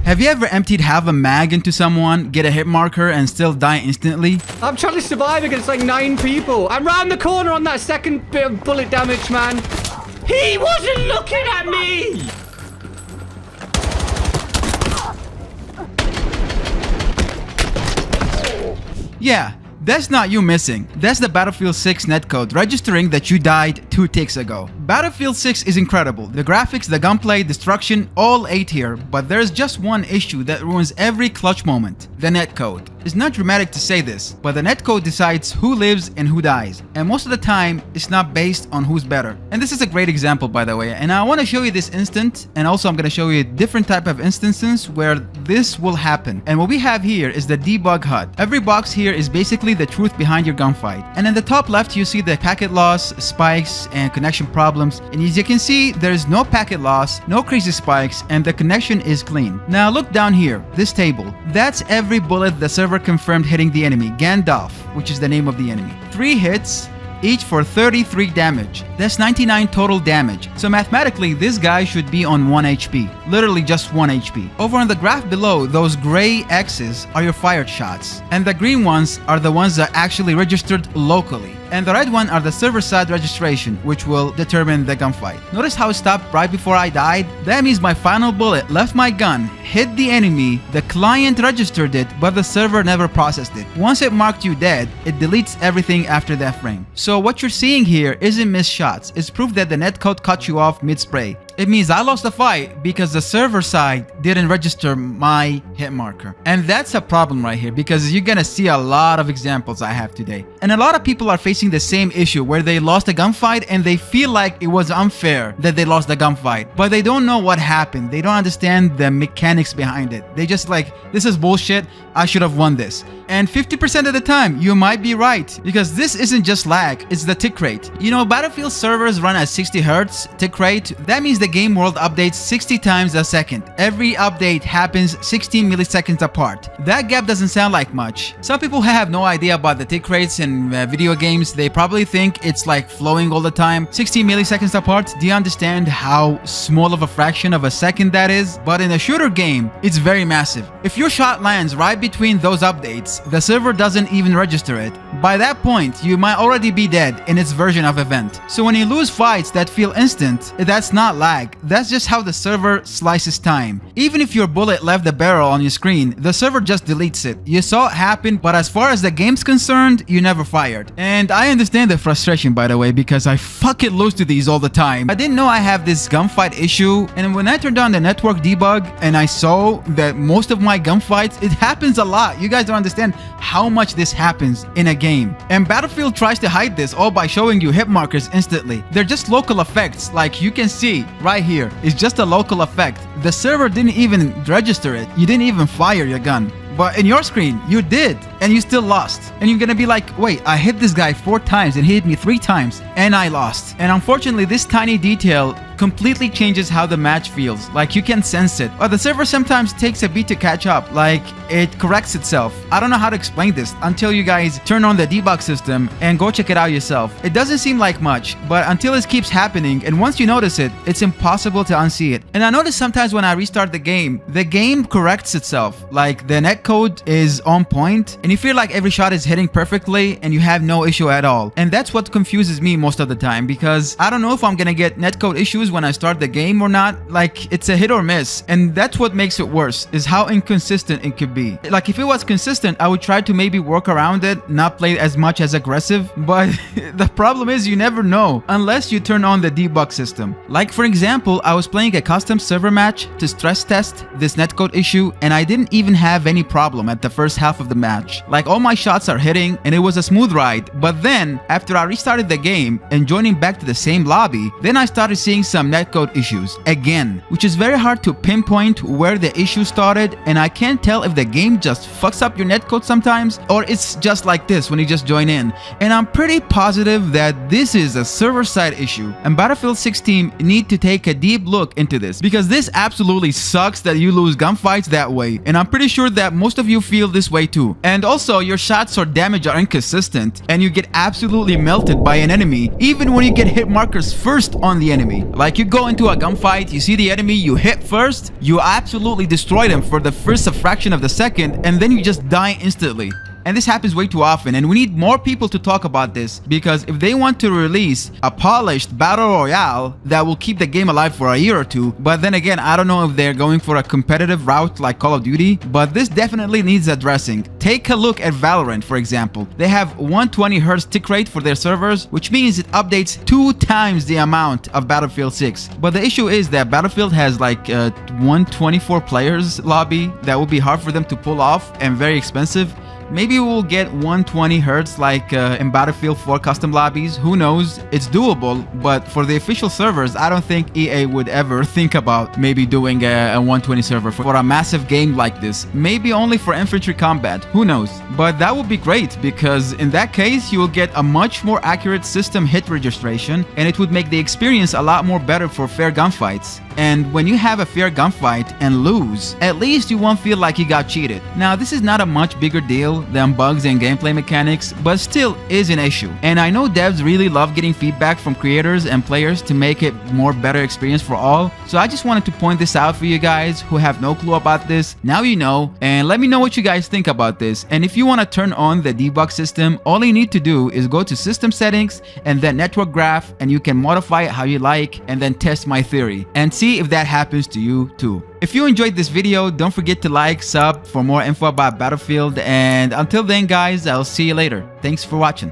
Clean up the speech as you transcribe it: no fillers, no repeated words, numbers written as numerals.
Have you ever emptied half a mag into someone, get a hit marker, and still die instantly? I'm trying to survive against like 9 people. I'm round the corner on that second bit of bullet damage, man. He wasn't looking at me! Yeah, that's not you missing. That's the Battlefield 6 netcode registering that you died 2 ticks ago. Battlefield 6 is incredible. The graphics, the gunplay, destruction, all 8 here, but there's just one issue that ruins every clutch moment: the netcode. It's not dramatic to say this, but the netcode decides who lives and who dies, and most of the time, it's not based on who's better. And this is a great example, by the way, and I want to show you this instant, and also I'm going to show you a different type of instances where this will happen. And what we have here is the debug HUD. Every box here is basically the truth behind your gunfight. And in the top left, you see the packet loss, spikes, and connection problems. And as you can see, there's no packet loss, no crazy spikes, and the connection is clean. Now look down here, this table. That's every bullet the server confirmed hitting the enemy, Gandalf, which is the name of the enemy. 3 hits, each for 33 damage. That's 99 total damage. So mathematically, this guy should be on 1 HP. Literally just 1 HP. Over on the graph below, those gray X's are your fired shots. And the green ones are the ones that actually registered locally. And the red one are the server-side registration, which will determine the gunfight. Notice how it stopped right before I died? That means my final bullet left my gun, hit the enemy, the client registered it, but the server never processed it. Once it marked you dead, it deletes everything after that frame. So what you're seeing here isn't missed shots. It's proof that the netcode cut you off mid-spray. It means I lost the fight because the server side didn't register my hit marker. And that's a problem right here, because you're gonna see a lot of examples I have today. And a lot of people are facing the same issue where they lost a gunfight and they feel like it was unfair that they lost the gunfight. But they don't know what happened. They don't understand the mechanics behind it. They just like, this is bullshit. I should have won this. And 50% of the time, you might be right, because this isn't just lag, it's the tick rate. You know, Battlefield servers run at 60 Hz tick rate. That means the game world updates 60 times a second. Every update happens 16 milliseconds apart. That gap doesn't sound like much. Some people have no idea about the tick rates in video games. They probably think it's like flowing all the time. 16 milliseconds apart, do you understand how small of a fraction of a second that is? But in a shooter game, it's very massive. If your shot lands right between those updates, the server doesn't even register it. By that point, you might already be dead in its version of event. So when you lose fights that feel instant, that's not lag. That's just how the server slices time. Even if your bullet left the barrel on your screen, the server just deletes it. You saw it happen, but as far as the game's concerned, you never fired. And I understand the frustration, by the way, because I fucking lose to these all the time. I didn't know I have this gunfight issue, and when I turned on the network debug and I saw that most of my gunfights, it happens a lot. You guys don't understand how much this happens in a game. And Battlefield tries to hide this all by showing you hit markers instantly. They're just local effects, like you can see right here. It's just a local effect. The server didn't even register it. You didn't even fire your gun. But in your screen, you did, and you still lost. And you're gonna be like, wait, I hit this guy 4 times and he hit me 3 times, and I lost. And unfortunately, this tiny detail completely changes how the match feels. Like, you can sense it. But the server sometimes takes a beat to catch up. Like, it corrects itself. I don't know how to explain this until you guys turn on the debug system and go check it out yourself. It doesn't seem like much, but until it keeps happening, and once you notice it, it's impossible to unsee it. And I notice sometimes when I restart the game corrects itself. Like, the netcode is on point, and you feel like every shot is hitting perfectly, and you have no issue at all. And that's what confuses me most of the time, because I don't know if I'm gonna get netcode issues when I start the game or not. Like, it's a hit or miss, and that's what makes it worse, is how inconsistent it could be. Like, if it was consistent, I would try to maybe work around it, not play as much as aggressive, but the problem is you never know unless you turn on the debug system. Like, for example, I was playing a custom server match to stress test this netcode issue, and I didn't even have any problem at the first half of the match. Like, all my shots are hitting, and it was a smooth ride. But then, after I restarted the game and joining back to the same lobby, then I started seeing some netcode issues again, which is very hard to pinpoint where the issue started, and I can't tell if the game just fucks up your netcode sometimes, or it's just like this when you just join in. And I'm pretty positive that this is a server-side issue, and Battlefield 6 team need to take a deep look into this, because this absolutely sucks that you lose gunfights that way, and I'm pretty sure that most of you feel this way too. And also, your shots or damage are inconsistent, and you get absolutely melted by an enemy, even when you get hit markers first on the enemy. Like, you go into a gunfight, you see the enemy, you hit first, you absolutely destroy them for the first fraction of the second, and then you just die instantly. And this happens way too often, and we need more people to talk about this, because if they want to release a polished battle royale that will keep the game alive for a year or two, but then again, I don't know if they're going for a competitive route like Call of Duty, but this definitely needs addressing. Take a look at Valorant, for example. They have 120 Hz tick rate for their servers, which means it updates 2 times the amount of Battlefield 6. But the issue is that Battlefield has like 124 players lobby that will be hard for them to pull off and very expensive. Maybe we'll get 120 Hz like in Battlefield 4 custom lobbies. Who knows? It's doable, but for the official servers, I don't think EA would ever think about maybe doing a 120 server for a massive game like this. Maybe only for infantry combat. Who knows? But that would be great, because in that case, you will get a much more accurate system hit registration, and it would make the experience a lot more better for fair gunfights. And when you have a fair gunfight and lose, at least you won't feel like you got cheated. Now, this is not a much bigger deal than bugs and gameplay mechanics, but still is an issue. And I know devs really love getting feedback from creators and players to make it more better experience for all. So I just wanted to point this out for you guys who have no clue about this. Now you know, and let me know what you guys think about this. And if you want to turn on the debug system, all you need to do is go to system settings and then network graph, and you can modify it how you like and then test my theory and see if that happens to you too. If you enjoyed this video, don't forget to like, sub for more info about Battlefield, and until then guys, I'll see you later. Thanks for watching.